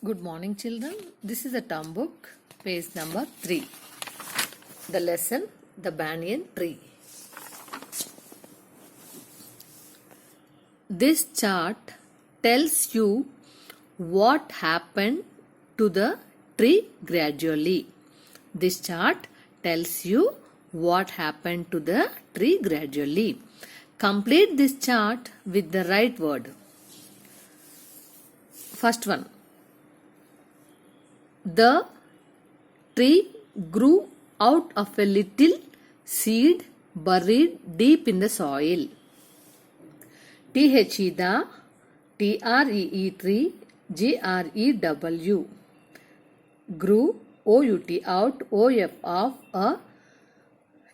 Good morning, children. This is a term book, page number 3. The lesson, the banyan tree. This chart tells you what happened to the tree gradually. This chart tells you what happened to the tree gradually. Complete this chart with the right word. First one. The tree grew out of a little seed buried deep in the soil. T-H-E the, T-R-E-E tree, G-R-E-W. Grew, O-U-T out, O-F of a,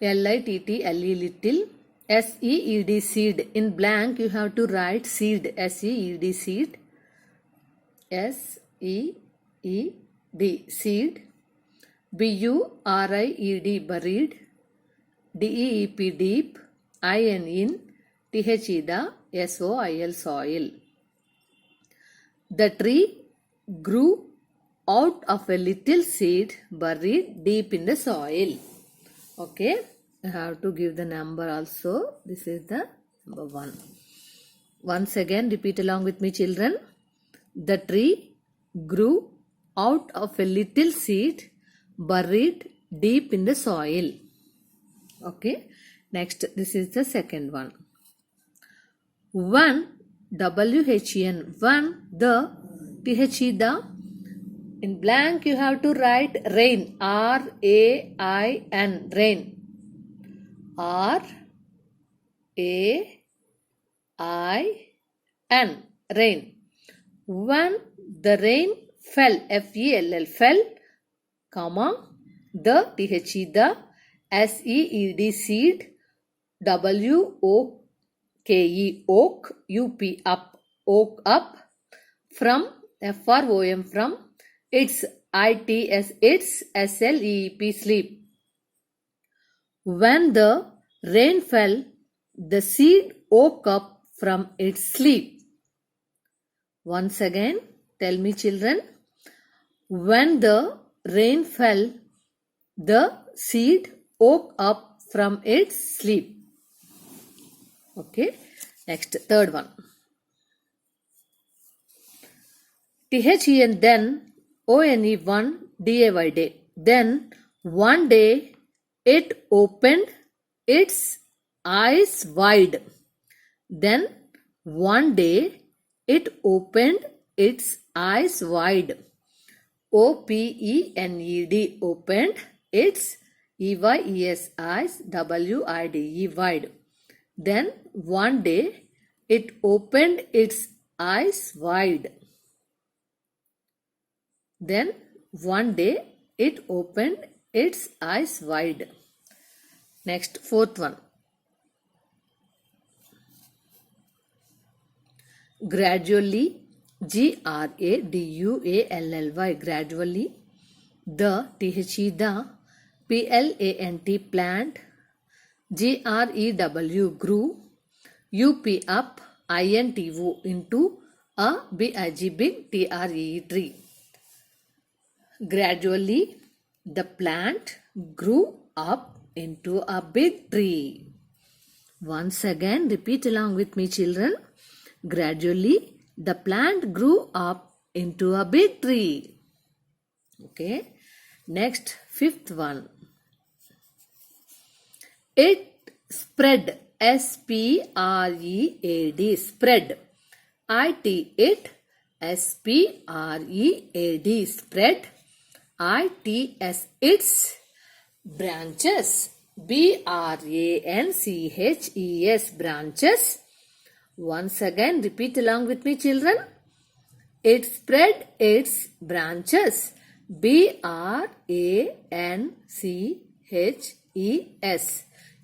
L-I-T-T-L-E little, S-E-E-D seed. In blank you have to write seed, S-E-E-D seed, S-E-E-D seed, B-U-R-I-E-D buried, D-E-E-P deep, I-N in, T-H-E the, S-O-I-L soil. The tree grew out of a little seed buried deep in the soil. Okay, you have to give the number also. This is the number 1. Once again, repeat along with me, children. The tree grew out of a little seed buried deep in the soil. Okay, next, this is the second one. One, W-H-E-N, one, the, T-H-E the. In blank you have to write rain, R-A-I-N, rain, R-A-I-N, rain. When the rain fell, F-E-L-L, fell, comma, the, T-H-E the, S-E-E-D seed, W-O-K-E, oak, U-P, up, oak, up, from, F-R-O-M, from, its, I-T-S, its, S-L-E-E-P, sleep. When the rain fell, the seed woke up from its sleep. Once again, tell me, children. When the rain fell, the seed woke up from its sleep. Okay, next, third one. T-H-E-N, then, O-N-E, one, D-A-Y, day. Then, one day, it opened its eyes wide. Then, one day, it opened its eyes wide. O-P-E-N-E-D, opened its, E-Y-E-S, eyes, W-I-D-E, wide. Then, one day, it opened its eyes wide. Then, one day, it opened its eyes wide. Next, fourth one. Gradually, G-R-A-D-U-A-L-L-Y, gradually, the, T-H-E the, P-L-A-N-T, plant, G-R-E-W, grew, U-P, up, I-N-T-O, into, a, B-I-G, big, T-R-E-E, tree. Gradually, the plant grew up into a big tree. Once again, repeat along with me, children. Gradually, the plant grew up into a big tree. Okay. Next, fifth one. It spread, S-P-R-E-A-D, spread, I-T, it, S-P-R-E-A-D, spread, I-T-S, its, branches, B-R-A-N-C-H-E-S, branches. Once again, repeat along with me, children. It spread its branches, B-R-A-N-C-H-E-S.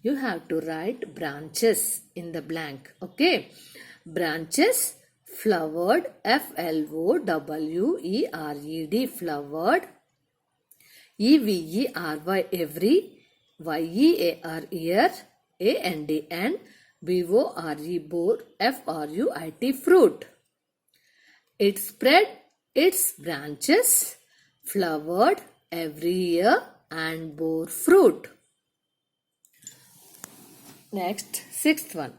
You have to write branches in the blank. Okay. Branches, flowered, F-L-O-W-E-R-E-D, flowered, E-V-E-R-Y, every, Y-E-A-R, ear, A-N-D-N, B-O-R-E, bore, F-R-U-I-T, fruit. It spread its branches flowered every year and bore fruit. Next, sixth one.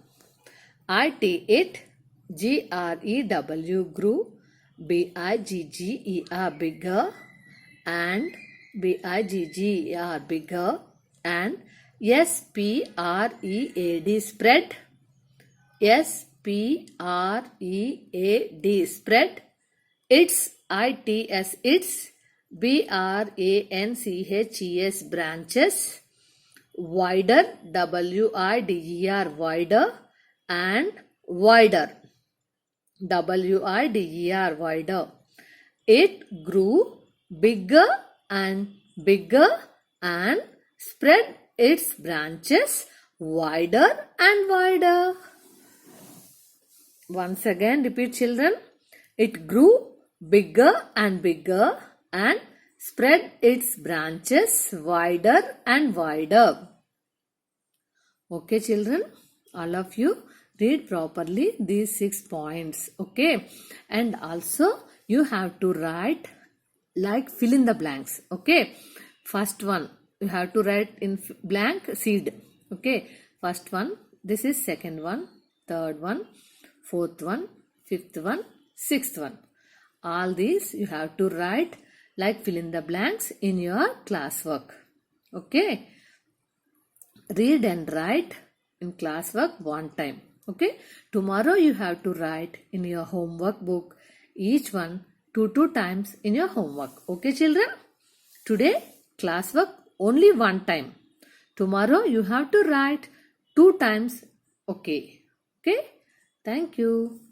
It, GREW, grew, BIGGER, bigger, and BIGGER, bigger, and SPREAD, spread, SPREAD, spread, its, its, BRANCHES, branches, wider, WIDER, wider, and wider, WIDER, wider. It grew bigger and bigger and spread its branches wider and wider. Once again, repeat, children. It grew bigger and bigger and spread its branches wider and wider. Okay, children, all of you read properly these 6 points. Okay, and also you have to write like fill in the blanks. Okay, first one you have to write in blank seed. Okay, first one, this is second one, third one, fourth one, fifth one, sixth one. All these you have to write like fill in the blanks in your classwork. Okay, read and write in classwork one time. Okay, tomorrow you have to write in your homework book each one 2 times in your homework. Okay, children, today classwork only one time. Tomorrow you have to write 2 times. Okay, thank you.